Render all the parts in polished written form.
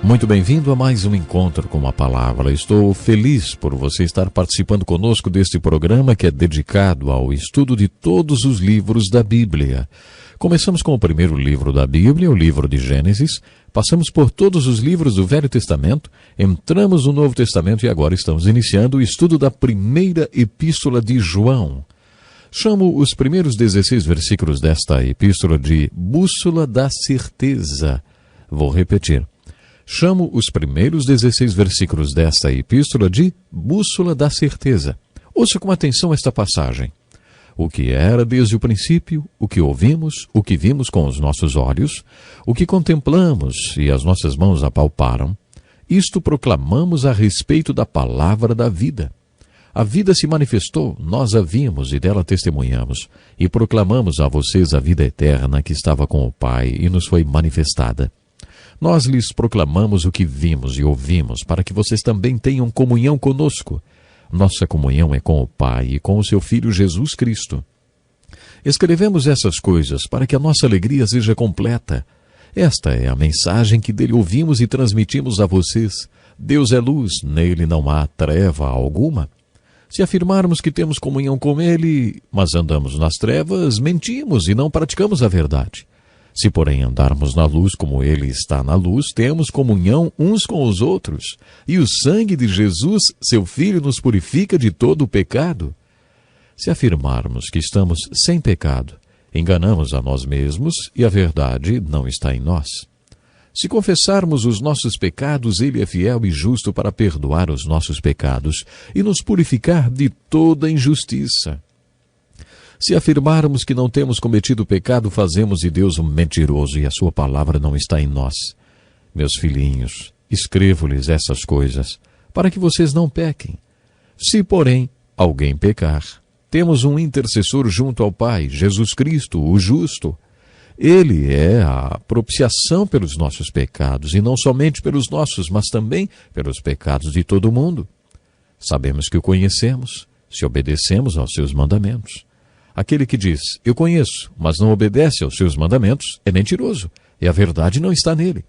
Muito bem-vindo a mais um encontro com a palavra. Estou feliz por você estar participando conosco deste programa que é dedicado ao estudo de todos os livros da Bíblia. Começamos com o primeiro livro da Bíblia, o livro de Gênesis, passamos por todos os livros do Velho Testamento, entramos no Novo Testamento e agora estamos iniciando o estudo da primeira epístola de João. Chamo os primeiros 16 versículos desta epístola de Bússola da Certeza. Vou repetir. Chamo os primeiros 16 versículos desta epístola de Bússola da Certeza. Ouça com atenção esta passagem. O que era desde o princípio, o que ouvimos, o que vimos com os nossos olhos, o que contemplamos e as nossas mãos apalparam, isto proclamamos a respeito da palavra da vida. A vida se manifestou, nós a vimos e dela testemunhamos, e proclamamos a vocês a vida eterna que estava com o Pai e nos foi manifestada. Nós lhes proclamamos o que vimos e ouvimos, para que vocês também tenham comunhão conosco. Nossa comunhão é com o Pai e com o seu Filho Jesus Cristo. Escrevemos essas coisas para que a nossa alegria seja completa. Esta é a mensagem que dele ouvimos e transmitimos a vocês. Deus é luz, nele não há treva alguma. Se afirmarmos que temos comunhão com ele, mas andamos nas trevas, mentimos e não praticamos a verdade. Se, porém, andarmos na luz como ele está na luz, temos comunhão uns com os outros, e o sangue de Jesus, seu Filho, nos purifica de todo o pecado. Se afirmarmos que estamos sem pecado, enganamos a nós mesmos e a verdade não está em nós. Se confessarmos os nossos pecados, ele é fiel e justo para perdoar os nossos pecados e nos purificar de toda injustiça. Se afirmarmos que não temos cometido pecado, fazemos de Deus um mentiroso e a sua palavra não está em nós. Meus filhinhos, escrevo-lhes essas coisas, para que vocês não pequem. Se, porém, alguém pecar, temos um intercessor junto ao Pai, Jesus Cristo, o justo. Ele é a propiciação pelos nossos pecados, e não somente pelos nossos, mas também pelos pecados de todo o mundo. Sabemos que o conhecemos, se obedecemos aos seus mandamentos. Aquele que diz, eu conheço, mas não obedece aos seus mandamentos, é mentiroso, e a verdade não está nele.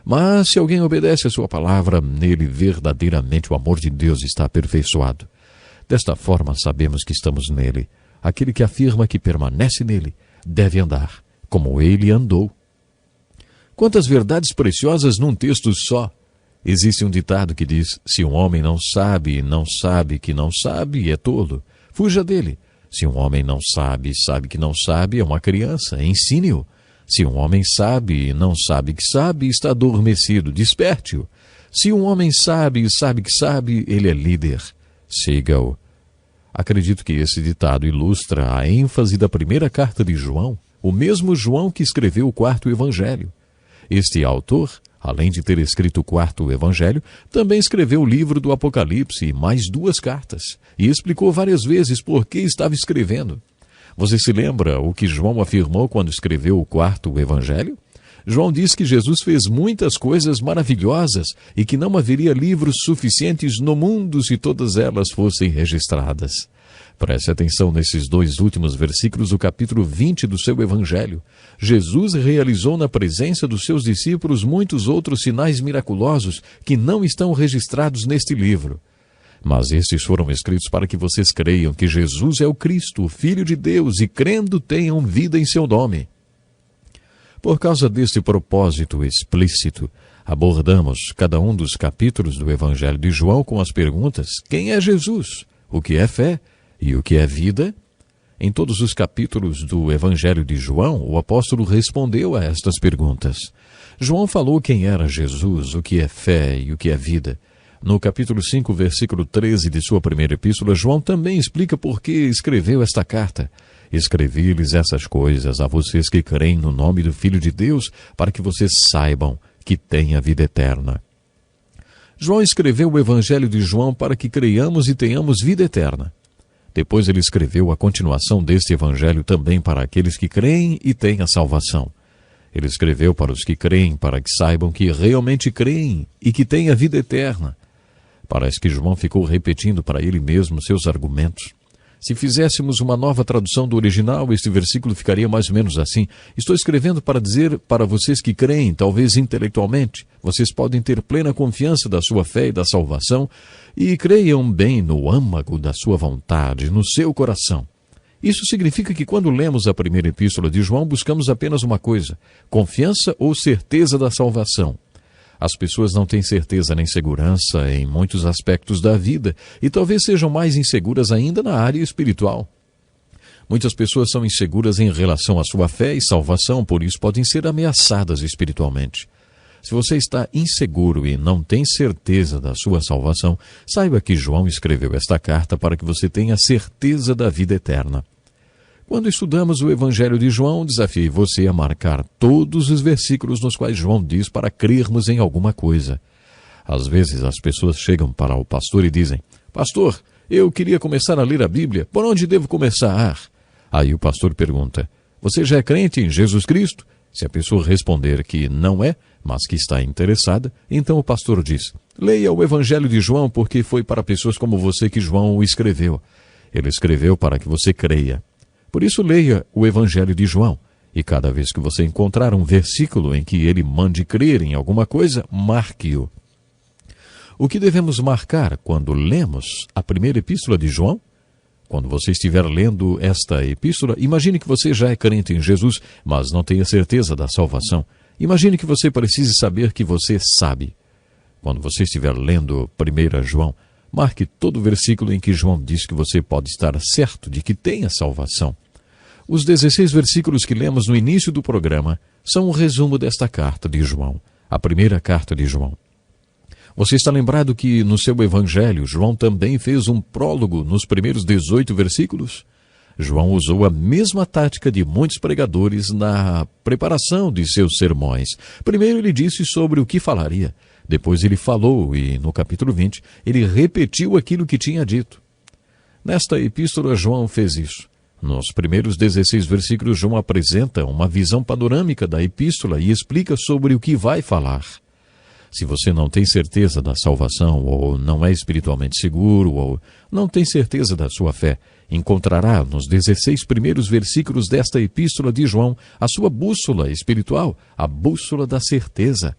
Mas se alguém obedece a sua palavra, nele verdadeiramente o amor de Deus está aperfeiçoado. Desta forma sabemos que estamos nele. Aquele que afirma que permanece nele, deve andar como ele andou. Quantas verdades preciosas num texto só! Existe um ditado que diz, se um homem não sabe que não sabe, é tolo. Fuja dele. Se um homem não sabe que não sabe, é uma criança, ensine-o. Se um homem sabe e não sabe que sabe, está adormecido, desperte-o. Se um homem sabe que sabe, ele é líder, siga-o. Acredito que esse ditado ilustra a ênfase da primeira carta de João, o mesmo João que escreveu o quarto evangelho. Este autor, além de ter escrito o quarto evangelho, também escreveu o livro do Apocalipse e mais 2 cartas, e explicou várias vezes por que estava escrevendo. Você se lembra o que João afirmou quando escreveu o quarto evangelho? João diz que Jesus fez muitas coisas maravilhosas e que não haveria livros suficientes no mundo se todas elas fossem registradas. Preste atenção nesses 2 últimos versículos do capítulo 20 do seu evangelho. Jesus realizou na presença dos seus discípulos muitos outros sinais miraculosos que não estão registrados neste livro. Mas estes foram escritos para que vocês creiam que Jesus é o Cristo, o Filho de Deus, e crendo tenham vida em seu nome. Por causa deste propósito explícito, abordamos cada um dos capítulos do Evangelho de João com as perguntas: quem é Jesus? O que é fé? E o que é vida? Em todos os capítulos do Evangelho de João, o apóstolo respondeu a estas perguntas. João falou quem era Jesus, o que é fé e o que é vida. No capítulo 5, versículo 13 de sua primeira epístola, João também explica por que escreveu esta carta. Escrevi-lhes essas coisas a vocês que creem no nome do Filho de Deus, para que vocês saibam que têm a vida eterna. João escreveu o Evangelho de João para que creiamos e tenhamos vida eterna. Depois ele escreveu a continuação deste Evangelho também para aqueles que creem e têm a salvação. Ele escreveu para os que creem, para que saibam que realmente creem e que têm a vida eterna. Parece que João ficou repetindo para ele mesmo seus argumentos. Se fizéssemos uma nova tradução do original, este versículo ficaria mais ou menos assim. Estou escrevendo para dizer para vocês que creem, talvez intelectualmente, vocês podem ter plena confiança da sua fé e da salvação, e creiam bem no âmago da sua vontade, no seu coração. Isso significa que quando lemos a primeira epístola de João, buscamos apenas uma coisa: confiança ou certeza da salvação. As pessoas não têm certeza nem segurança em muitos aspectos da vida e talvez sejam mais inseguras ainda na área espiritual. Muitas pessoas são inseguras em relação à sua fé e salvação, por isso podem ser ameaçadas espiritualmente. Se você está inseguro e não tem certeza da sua salvação, saiba que João escreveu esta carta para que você tenha certeza da vida eterna. Quando estudamos o Evangelho de João, desafiei você a marcar todos os versículos nos quais João diz para crermos em alguma coisa. Às vezes as pessoas chegam para o pastor e dizem: Pastor, eu queria começar a ler a Bíblia, por onde devo começar? Aí o pastor pergunta: Você já é crente em Jesus Cristo? Se a pessoa responder que não é, mas que está interessada, então o pastor diz: Leia o Evangelho de João, porque foi para pessoas como você que João o escreveu. Ele escreveu para que você creia. Por isso, leia o Evangelho de João, e cada vez que você encontrar um versículo em que ele mande crer em alguma coisa, marque-o. O que devemos marcar quando lemos a primeira epístola de João? Quando você estiver lendo esta epístola, imagine que você já é crente em Jesus, mas não tenha certeza da salvação. Imagine que você precise saber que você sabe. Quando você estiver lendo 1 João, marque todo o versículo em que João diz que você pode estar certo de que tenha salvação. Os 16 versículos que lemos no início do programa são um resumo desta carta de João, a primeira carta de João. Você está lembrado que no seu evangelho, João também fez um prólogo nos primeiros 18 versículos? João usou a mesma tática de muitos pregadores na preparação de seus sermões. Primeiro ele disse sobre o que falaria. Depois ele falou e, no capítulo 20, ele repetiu aquilo que tinha dito. Nesta epístola, João fez isso. Nos primeiros 16 versículos, João apresenta uma visão panorâmica da epístola e explica sobre o que vai falar. Se você não tem certeza da salvação, ou não é espiritualmente seguro, ou não tem certeza da sua fé, encontrará nos 16 primeiros versículos desta epístola de João a sua bússola espiritual, a bússola da certeza.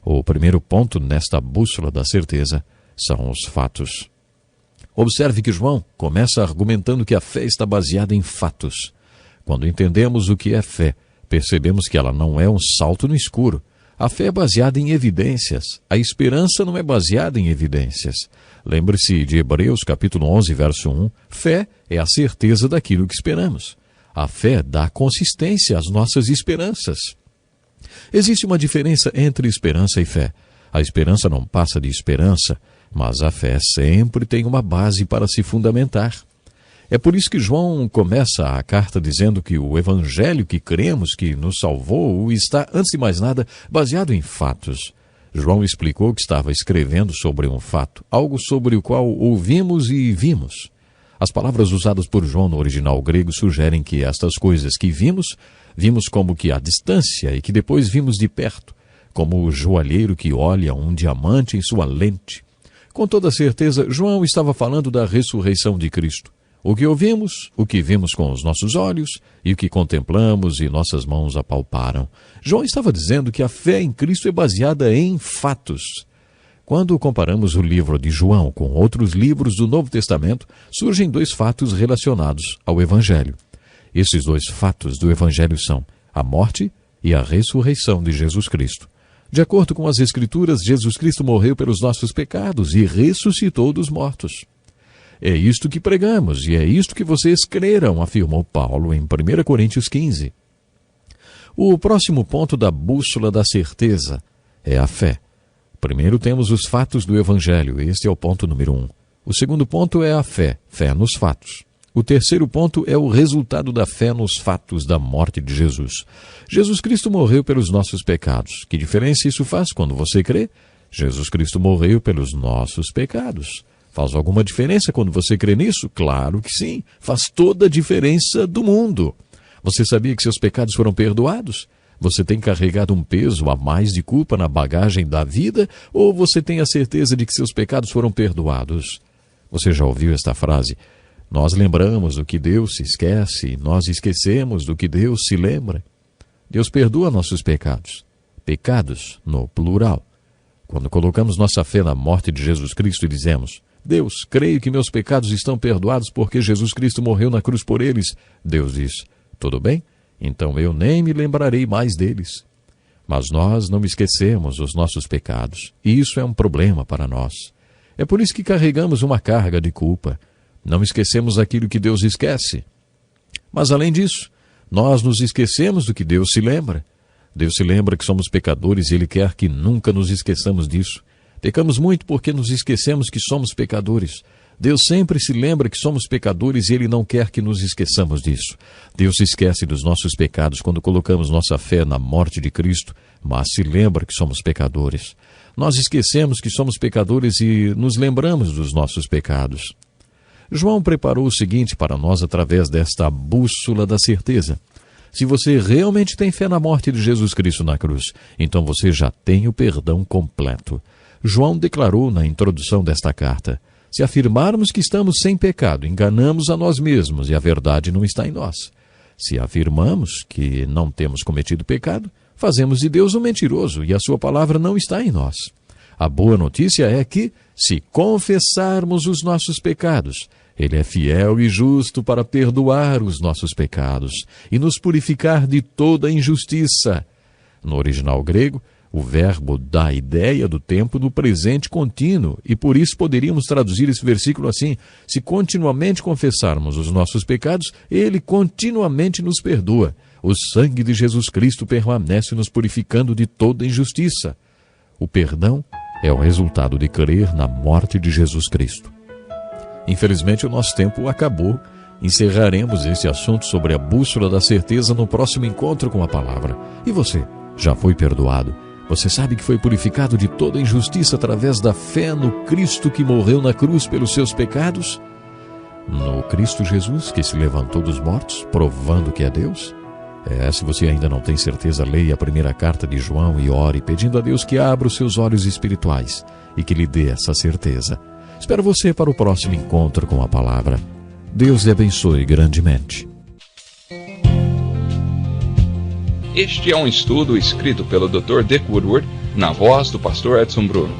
O primeiro ponto nesta bússola da certeza são os fatos. Observe que João começa argumentando que a fé está baseada em fatos. Quando entendemos o que é fé, percebemos que ela não é um salto no escuro. A fé é baseada em evidências. A esperança não é baseada em evidências. Lembre-se de Hebreus capítulo 11, verso 1. Fé é a certeza daquilo que esperamos. A fé dá consistência às nossas esperanças. Existe uma diferença entre esperança e fé. A esperança não passa de esperança, mas a fé sempre tem uma base para se fundamentar. É por isso que João começa a carta dizendo que o evangelho que cremos que nos salvou está, antes de mais nada, baseado em fatos. João explicou que estava escrevendo sobre um fato, algo sobre o qual ouvimos e vimos. As palavras usadas por João no original grego sugerem que estas coisas que vimos como que à distância e que depois vimos de perto, como o joalheiro que olha um diamante em sua lente. Com toda certeza, João estava falando da ressurreição de Cristo. O que ouvimos, o que vimos com os nossos olhos e o que contemplamos e nossas mãos apalparam. João estava dizendo que a fé em Cristo é baseada em fatos. Quando comparamos o livro de João com outros livros do Novo Testamento, surgem dois fatos relacionados ao Evangelho. Esses dois fatos do Evangelho são a morte e a ressurreição de Jesus Cristo. De acordo com as Escrituras, Jesus Cristo morreu pelos nossos pecados e ressuscitou dos mortos. É isto que pregamos e é isto que vocês creram, afirmou Paulo em 1 Coríntios 15. O próximo ponto da bússola da certeza é a fé. Primeiro temos os fatos do Evangelho, este é o ponto número 1. O segundo ponto é a fé nos fatos. O terceiro ponto é o resultado da fé nos fatos da morte de Jesus. Jesus Cristo morreu pelos nossos pecados. Que diferença isso faz quando você crê? Jesus Cristo morreu pelos nossos pecados. Faz alguma diferença quando você crê nisso? Claro que sim. Faz toda a diferença do mundo. Você sabia que seus pecados foram perdoados? Você tem carregado um peso a mais de culpa na bagagem da vida? Ou você tem a certeza de que seus pecados foram perdoados? Você já ouviu esta frase? Nós lembramos do que Deus se esquece, nós esquecemos do que Deus se lembra. Deus perdoa nossos pecados. Pecados no plural. Quando colocamos nossa fé na morte de Jesus Cristo e dizemos: Deus, creio que meus pecados estão perdoados porque Jesus Cristo morreu na cruz por eles. Deus diz: tudo bem, então eu nem me lembrarei mais deles. Mas nós não esquecemos os nossos pecados, e isso é um problema para nós. É por isso que carregamos uma carga de culpa. Não esquecemos aquilo que Deus esquece. Mas além disso, nós nos esquecemos do que Deus se lembra. Deus se lembra que somos pecadores e Ele quer que nunca nos esqueçamos disso. Pecamos muito porque nos esquecemos que somos pecadores. Deus sempre se lembra que somos pecadores e Ele não quer que nos esqueçamos disso. Deus se esquece dos nossos pecados quando colocamos nossa fé na morte de Cristo, mas se lembra que somos pecadores. Nós esquecemos que somos pecadores e nos lembramos dos nossos pecados. João preparou o seguinte para nós através desta bússola da certeza. Se você realmente tem fé na morte de Jesus Cristo na cruz, então você já tem o perdão completo. João declarou na introdução desta carta: se afirmarmos que estamos sem pecado, enganamos a nós mesmos e a verdade não está em nós. Se afirmamos que não temos cometido pecado, fazemos de Deus um mentiroso e a sua palavra não está em nós. A boa notícia é que, se confessarmos os nossos pecados, Ele é fiel e justo para perdoar os nossos pecados e nos purificar de toda injustiça. No original grego, o verbo dá a ideia do tempo no presente contínuo e por isso poderíamos traduzir esse versículo assim: se continuamente confessarmos os nossos pecados, Ele continuamente nos perdoa. O sangue de Jesus Cristo permanece nos purificando de toda injustiça. O perdão é o resultado de crer na morte de Jesus Cristo. Infelizmente, o nosso tempo acabou. Encerraremos esse assunto sobre a bússola da certeza no próximo encontro com a palavra. E você, já foi perdoado? Você sabe que foi purificado de toda injustiça através da fé no Cristo que morreu na cruz pelos seus pecados? No Cristo Jesus que se levantou dos mortos, provando que é Deus? Se você ainda não tem certeza, leia a primeira carta de João e ore, pedindo a Deus que abra os seus olhos espirituais e que lhe dê essa certeza. Espero você para o próximo encontro com a palavra. Deus lhe abençoe grandemente. Este é um estudo escrito pelo Dr. Dick Woodward, na voz do pastor Edson Bruno.